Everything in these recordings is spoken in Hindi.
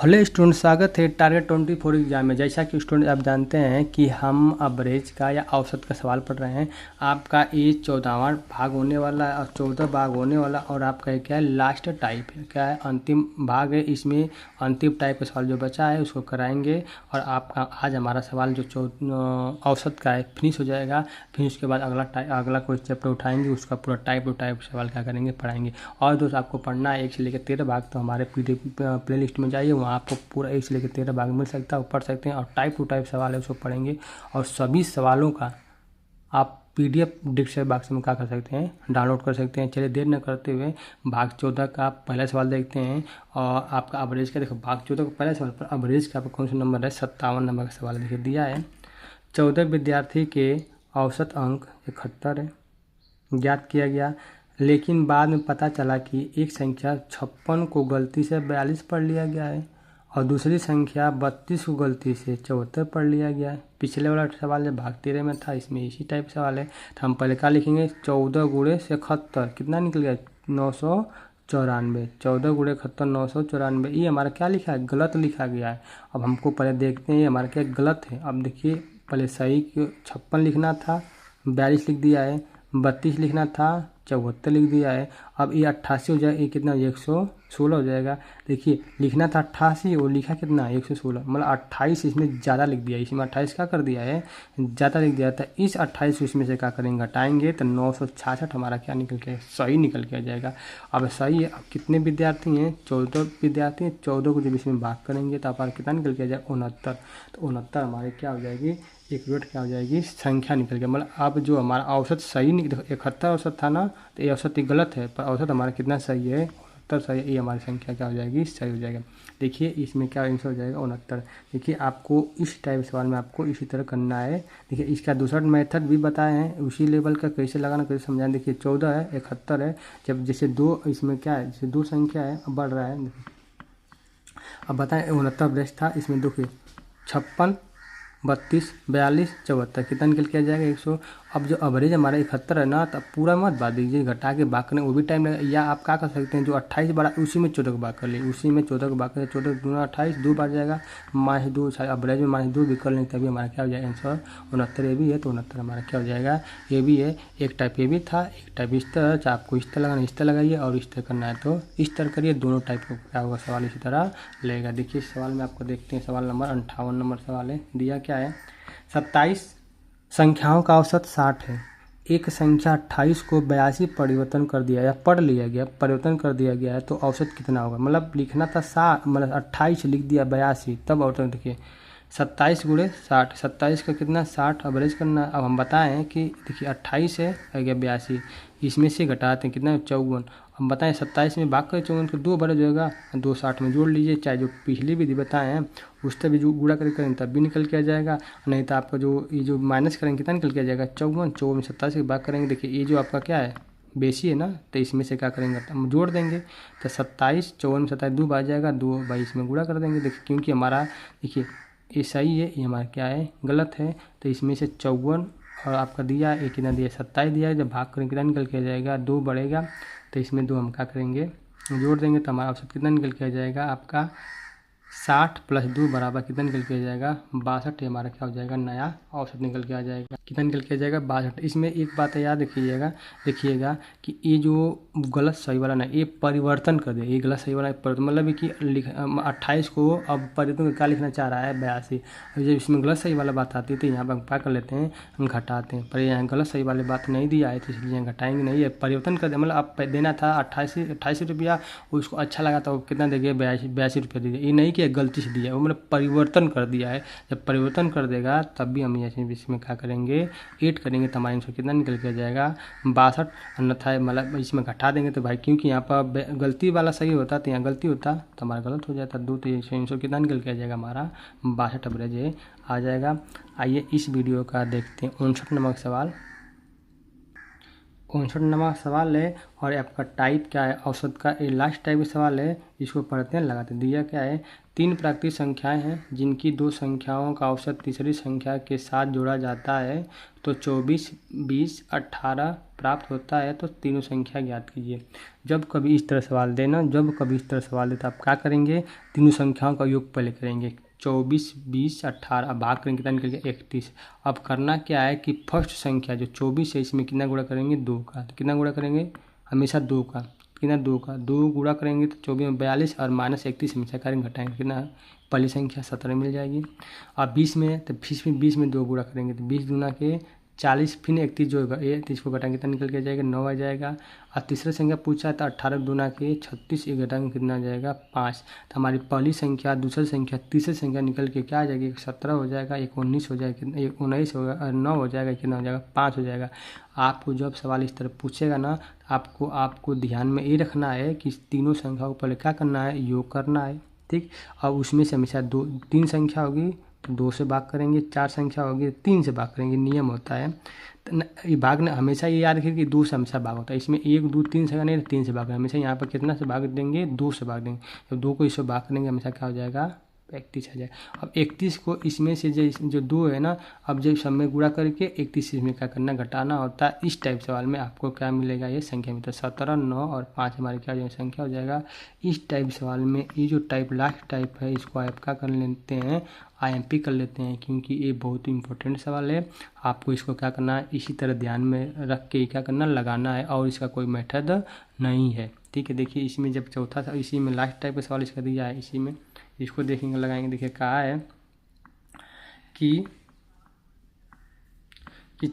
हेलो स्टूडेंट, स्वागत है टारगेट 24 एग्जाम में। जैसा कि स्टूडेंट आप जानते हैं कि हम अवरेज का या औसत का सवाल पढ़ रहे हैं। आपका ये 14वां भाग होने वाला है और 14 भाग होने वाला, और आपका क्या है, लास्ट टाइप है, क्या है, अंतिम भाग है। इसमें अंतिम टाइप का सवाल जो बचा है उसको कराएंगे और आपका आज हमारा सवाल जो औसत का है फिनिश हो जाएगा। फिर उसके बाद अगला कोई चैप्टर उठाएंगे, उसका पूरा टाइप टू टाइप सवाल क्या करेंगे, पढ़ाएंगे। और दोस्त आपको पढ़ना है 1 से लेकर 13 भाग, तो हमारे प्ले लिस्ट में जाइए, वहाँ आपको पूरा 1 से लेकर 13 भाग मिल सकता है, वो पढ़ सकते हैं। और टाइप टू टाइप सवाल है उसको पढ़ेंगे, और सभी सवालों का आप PDF डिस्क्रिप्शन बॉक्स में क्या कर सकते हैं, डाउनलोड कर सकते हैं। चलिए देर न करते हुए भाग 14 का पहला सवाल देखते हैं। और आपका अवरेज का देखो, भाग 14 का पहला सवाल पर अवरेज का आपका कौन सा नंबर है, 57 नंबर का सवाल देखिए दिया है। 14 विद्यार्थी के औसत अंक 71 है, ज्ञात किया गया। लेकिन बाद में पता चला कि एक संख्या 56 को गलती से 42 पढ़ लिया गया है और दूसरी संख्या 32 को गलती से 74 पढ़ लिया गया है। पिछले वाला सवाल जो भाग 13 में था, इसमें इसी टाइप सवाल है। तो हम पहले क्या लिखेंगे, 14 गुणे से 71 कितना निकल गया, 994। 14 गुणे 71 994, ये हमारा क्या लिखा है, गलत लिखा गया है। अब हमको पहले देखते हैं हमारा क्या गलत है। अब देखिए, पहले सही 56 लिखना था, 42 लिख दिया है। 32 लिखना था, 74 लिख दिया है। अब ये 88 हो जाएगा, ये कितना, 116 हो जाएगा। देखिए, लिखना था 88 और लिखा कितना, 116, मतलब 28 इसमें ज़्यादा लिख दिया। इसमें 28 क्या कर दिया है, ज़्यादा लिख दिया था। इस 28 इसमें से क्या करेंगे, घटाएंगे तो 966 हमारा क्या निकल के सही निकल के आ जाएगा। अब सही है। अब कितने विद्यार्थी हैं, 14 विद्यार्थी हैं। 14 को जब इसमें भाग करेंगे तो हमारा कितना निकल के आ जाएगा, 69। तो 69 हमारे क्या हो जाएगी, एक्यूरेट क्या हो जाएगी, संख्या निकल गया। मतलब अब जो हमारा औसत सही देखो, 71 औसत था ना, तो ये औसत ही गलत है, पर औसत हमारा कितना सही है, 69 सही है। ये हमारी संख्या क्या हो जाएगी, सही हो जाएगा। देखिए इसमें क्या आंसर हो जाएगा, 69। देखिए आपको इस टाइप सवाल में आपको इसी तरह करना है। देखिए इसका दूसरा मेथड भी बताए हैं, उसी लेवल का कैसे लगाना कैसे समझाएं। देखिए 14 है, 71 है, जब जैसे दो इसमें क्या है, जैसे दो संख्या है, अब बढ़ रहा है। अब बताएं 69 ब्रेस्ट था, इसमें देखिए 56, 32, 42, 74 कितना निकल के आ जाएगा, 100। अब जो एवरेज हमारा 71 है ना, तब पूरा मत बात दीजिए, घटा के बात करें वो भी टाइम लगेगा। या आप क्या कर सकते हैं, जो 28 बड़ा उसी में 14 को बात कर लें, उसी में 14 को बात करें, 14 दूना 28, 2 बार जाएगा, -2, एवरेज में -2 भी कर लें, तभी हमारा क्या हो जाएगा आंसर 69। ये भी है तो 69 हमारा क्या हो जाएगा, ये भी है। एक टाइप ये भी था, एक टाइप इस तरह, चाहे आपको इस तरह लगाना इस तरह लगाइए, और इस तरह करना है तो इस तरह करिए। दोनों टाइप का क्या होगा सवाल इसी तरह लेगा। देखिए इस सवाल में आपको देखते हैं, सवाल नंबर 58 नंबर सवाल है, दिया क्या है, 27 संख्याओं का औसत 60 है। एक संख्या 28 को 82 परिवर्तन कर दिया या पढ़ लिया गया, परिवर्तन कर दिया गया है, तो औसत कितना होगा। मतलब लिखना था 60, मतलब 28 लिख दिया 82, तब औसत देखिए 27 गुणे 60, 27 का कितना 60 एवरेज करना। अब हम बताएं कि देखिए 28 है, आ गया 82, इसमें से घटाते हैं कितना 54। हम बताएं 27 में भाग कर 54 को 2 बड़ा जो होगा, 2 60 में जोड़ लीजिए। चाहे जो पिछली विधि बताएं हैं उससे भी जो गुणा करके करें तब भी निकल के आ जाएगा। नहीं तो आपका जो ये जो माइनस करेंगे कितना निकल के आ जाएगा, 54। 54 में 27 की भाग करेंगे, देखिए ये जो आपका क्या है बेसी है ना, तो इसमें से क्या करेंगे, हम जोड़ देंगे। तो 27, 54 में 27 2 बार जाएगा, 2 22 में गुणा कर देंगे। देखिए क्योंकि हमारा देखिए ये सही है, ये हमारा क्या है, गलत है। तो इसमें से 54 और आपका दिया एक कितना दिया 27 दिया है, जब भाग करेंगे कितना निकल के आ जाएगा, 2 बढ़ेगा। तो इसमें 2 हम क्या करेंगे, जोड़ देंगे, तो हमारा औसत कितना निकल के आ जाएगा आपका 60 + 2 बराबर कितना निकल के आ जाएगा, 62। हमारा क्या हो जाएगा, नया औसत निकल के आ जाएगा। कितना निकल के आ जाएगा, 62। इसमें एक बात है याद रखिएगा, देखिएगा कि ये जो गलत सही वाला ना, ये परिवर्तन कर दे, ये गलत सही वाला परिवर्तन, मतलब कि 28 को अब परिवर्तन क्या लिखना चाह रहा है, 82। अब जब इसमें गलत सही वाला बात आती है तो यहाँ पर हम क्या कर लेते हैं, हम घटाते हैं। पर यहाँ गलत सही वाली बात नहीं दिया है, तो इसलिए यहाँ घटाएंगे नहीं, है परिवर्तन कर दे। मतलब अब देना था 88 रुपया, उसको अच्छा लगा तो कितना दे गया, 82 रुपया दे दिया। ये नहीं कि गलती से दिया है, वो मतलब परिवर्तन कर दिया है। जब परिवर्तन कर देगा तब भी हम ऐसे इसमें क्या करेंगे, ऐड करेंगे, तो हमारे आंसर कितना निकल के जाएगा, 62। अन्यथा मतलब इसमें घटा देंगे तो भाई, क्योंकि यहाँ पर गलती वाला सही होता तो यहाँ गलती होता तो हमारा गलत हो जाता, 2। तो आंसर कितना निकल के आ जाएगा हमारा, 62 एवरेज आ जाएगा। आइए इस वीडियो का देखते हैं 59 नंबर सवाल। 59वां सवाल है और आपका टाइप क्या है, औसत का ये लास्ट टाइप का सवाल है। इसको पढ़ते हैं, लगाते हैं। दिया क्या है, 3 प्राकृतिक संख्याएं हैं जिनकी 2 संख्याओं का औसत तीसरी संख्या के साथ जोड़ा जाता है तो 24, 20, 18 प्राप्त होता है, तो तीनों संख्या ज्ञात कीजिए। जब कभी इस तरह सवाल देना, जब कभी इस तरह सवाल दे तो आप क्या करेंगे, तीनों संख्याओं का योग पहले करेंगे। 24, 20, 18, अब भाग करेंगे, कितना निकल गया 31। अब करना क्या है कि फर्स्ट संख्या जो 24 है इसमें कितना गुणा करेंगे, 2 का। तो कितना गुणा करेंगे, हमेशा 2 का। कितना, 2 का। 2 गुणा करेंगे तो 24 में 42 और -31 हमेशा करेंगे, घटाएंगे, कितना पहली संख्या 17 मिल जाएगी। अब 20 में, तो 20 में 2 गुणा करेंगे तो 20 गुना के 40, फिर 31 जो होगा ये, तो इसको घटाएंगे कितना निकल के जाएगा, 9 आ जाएगा। और तीसरा संख्या पूछा है तो 18 गुना के 36, ये घटाएंगे कितना आ जाएगा, 5। तो हमारी पहली संख्या, दूसरी संख्या, तीसरी संख्या निकल के क्या आ जाएगी, 17 हो जाएगा, एक 19 हो जाएगा, 19 होगा और 9 हो जाएगा, कितना हो जाएगा, 5 हो जाएगा। आपको जब सवाल इस तरह पूछेगा ना, आपको ध्यान में ये रखना है कि तीनों संख्याओं को पहले क्या करना है, योग करना है, ठीक। अब उसमें से हमेशा 3 संख्या होगी तो 2 से भाग करेंगे, 4 संख्या होगी तो 3 से भाग करेंगे, नियम होता है। तो ये भाग ने हमेशा ये याद रखिए कि 2 से हमेशा भाग होता है। इसमें 1, 2, 3 से नहीं, 3 से भाग, हमेशा यहाँ पर कितना से भाग देंगे, 2 से भाग देंगे। जब 2 को इससे भाग करेंगे हमेशा क्या हो जाएगा, 31 आ जाएगा। अब 31 को इसमें से जो 2 है ना, अब जब सब में गुणा करके 31 इसमें क्या करना, घटाना होता है। इस टाइप सवाल में आपको क्या मिलेगा, ये संख्या मिलता है 17, 9 और 5 हमारी क्या हो जाएगा, संख्या हो जाएगा। इस टाइप सवाल में ये जो टाइप लास्ट टाइप है इसको आप क्या कर लेते हैं, IMP कर लेते हैं, क्योंकि ये बहुत ही इंपॉर्टेंट सवाल है। आपको इसको क्या करना है, इसी तरह ध्यान में रख के क्या करना, लगाना है, और इसका कोई मेथड नहीं है, ठीक है। देखिए इसमें जब चौथा था, इसी में लास्ट टाइप का सवाल इसका दिया है, इसी में इसको देखेंगे, लगाएंगे। देखिए कहा है कि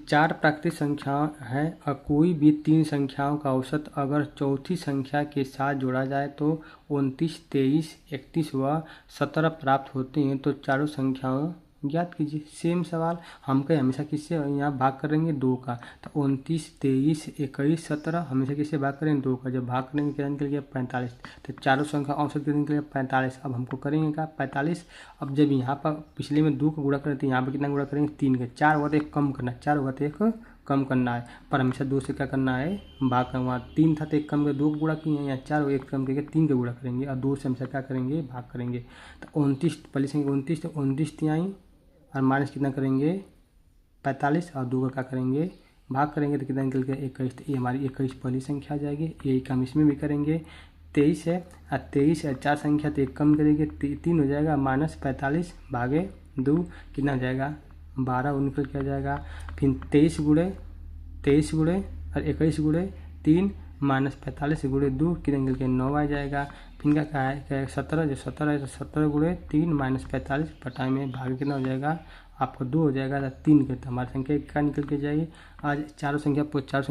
4 प्राकृतिक संख्याएं हैं और कोई भी 3 संख्याओं का औसत अगर चौथी संख्या के साथ जोड़ा जाए तो 29, 23, 31 व 17 प्राप्त होते हैं, तो चारों संख्याओं ज्ञात कीजिए। सेम सवाल हम कहीं हमेशा किससे यहाँ भाग करेंगे, 2 का। तो 29, 23, 21, 17 हमेशा किससे भाग करेंगे, 2 का। जब भाग करेंगे कितना निकल गया, 45। तो चारों संख्या औसत कितना निकल गया, 45। अब हमको करेंगे क्या, 45। अब जब यहाँ पर पिछले में 2 को गुणा करें तो यहाँ पर कितना गुणा करेंगे, 3 का। 4 होगा तो 1 कम करना है, 4 होगा तो 1 कम करना है, पर हमेशा 2 से क्या करना है, भाग करना। वहाँ 3 था तो 1 कम कर 2 को गुणा किए, यहाँ 4 हो 1 कम करके 3 का गुणा करेंगे और 2 से हमेशा क्या करेंगे, भाग करेंगे। तो 29 पहली संख्या 29, तो 29 तिहाई और माइनस कितना करेंगे, 45 और 2 का क्या करेंगे, भाग करेंगे तो कितना निकल गया, 21। तो ये हमारी 21 पहली संख्या आ जाएगी। यही काम इसमें भी करेंगे। 23 है और 23 और 4 संख्या तो 1 कम करेंगे, 3 हो जाएगा, -45 भागे 2 कितना हो जाएगा, 12 वो निकल के आ जाएगा। फिर 23 गुणे और 21 गुणे 3 -45 गुणे 2 कितना निकल के 9 आ जाएगा। फिर का क्या है, 17, जो 17 है तो 17 गुणे 3 -45 पटाई में भाग कितना हो जाएगा, आपको 2 हो जाएगा। 3 के तो हमारी संख्या क्या निकल के जाएगी। आज चार संख्या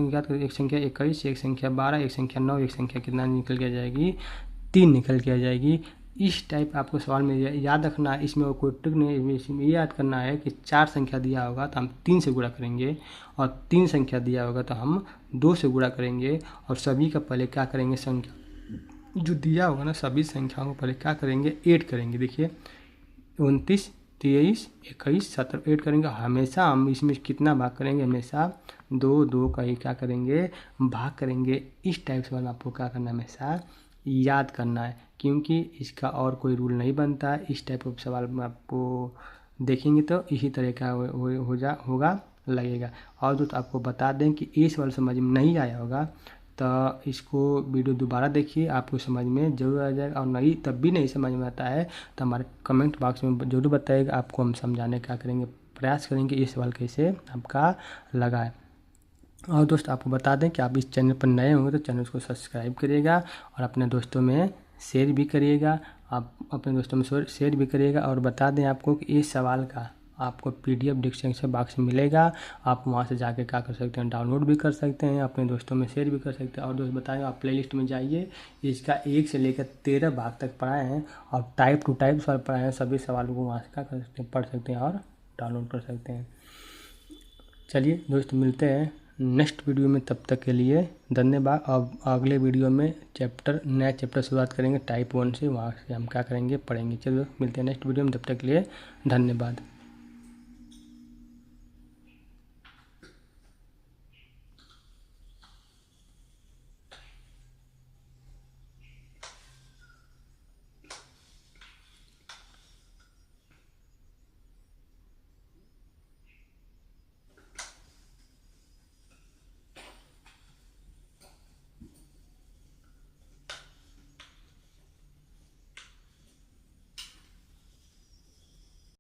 याद करें, एक संख्या 21, एक संख्या 12, एक संख्या 9, एक संख्या कितना निकल के जाएगी, 3 निकल के आ जाएगी। इस टाइप आपको सवाल में याद रखना है। इसमें कोई ट्रिक नहीं, इसमें ये याद करना है कि 4 संख्या दिया होगा तो हम 3 से गुणा करेंगे, और 3 संख्या दिया होगा तो हम 2 से गुणा करेंगे, और सभी का पहले क्या करेंगे, संख्या जो दिया होगा ना सभी संख्याओं को पहले क्या करेंगे, ऐड करेंगे। देखिए 29, 23, 21, 17 ऐड करेंगे। हमेशा हम इसमें कितना भाग करेंगे, हमेशा 2 का ही क्या करेंगे, भाग करेंगे। इस टाइप से वाला आपको क्या करना है, हमेशा याद करना है, क्योंकि इसका और कोई रूल नहीं बनता है। इस टाइप ऑफ सवाल में आपको देखेंगे तो इसी तरह का होगा लगेगा। और दोस्तों आपको बता दें कि ये सवाल समझ में नहीं आया होगा तो इसको वीडियो दोबारा देखिए, आपको समझ में ज़रूर आ जाएगा। और नहीं तब भी नहीं समझ में आता है तो हमारे कमेंट बॉक्स में ज़रूर बताइएगा, आपको हम समझाने का करेंगे, प्रयास करेंगे ये सवाल कैसे आपका लगा है। और दोस्त आपको बता दें कि आप इस चैनल पर नए होंगे तो चैनल को सब्सक्राइब करिएगा और अपने दोस्तों में शेयर भी करिएगा। आप अपने दोस्तों में शेयर भी करिएगा। और बता दें आपको कि इस सवाल का आपको PDF डिस्क्रिप्शन बॉक्स में मिलेगा, आप वहां से जाके क्या कर सकते हैं, डाउनलोड भी कर सकते हैं, अपने दोस्तों में शेयर भी कर सकते हैं। और दोस्त बताएं, आप प्लेलिस्ट में जाइए, इसका 1 से लेकर 13 भाग तक पढ़ाए हैं और टाइप टू टाइप सवाल पढ़ाए हैं। सभी सवालों को वहाँ से क्या कर सकते हैं, पढ़ सकते हैं और डाउनलोड कर सकते हैं। चलिए दोस्त मिलते हैं नेक्स्ट वीडियो में, तब तक के लिए धन्यवाद। अब अगले वीडियो में नया चैप्टर शुरुआत करेंगे टाइप 1 से, वहाँ से हम क्या करेंगे, पढ़ेंगे। चलो मिलते हैं नेक्स्ट वीडियो में, तब तक के लिए धन्यवाद।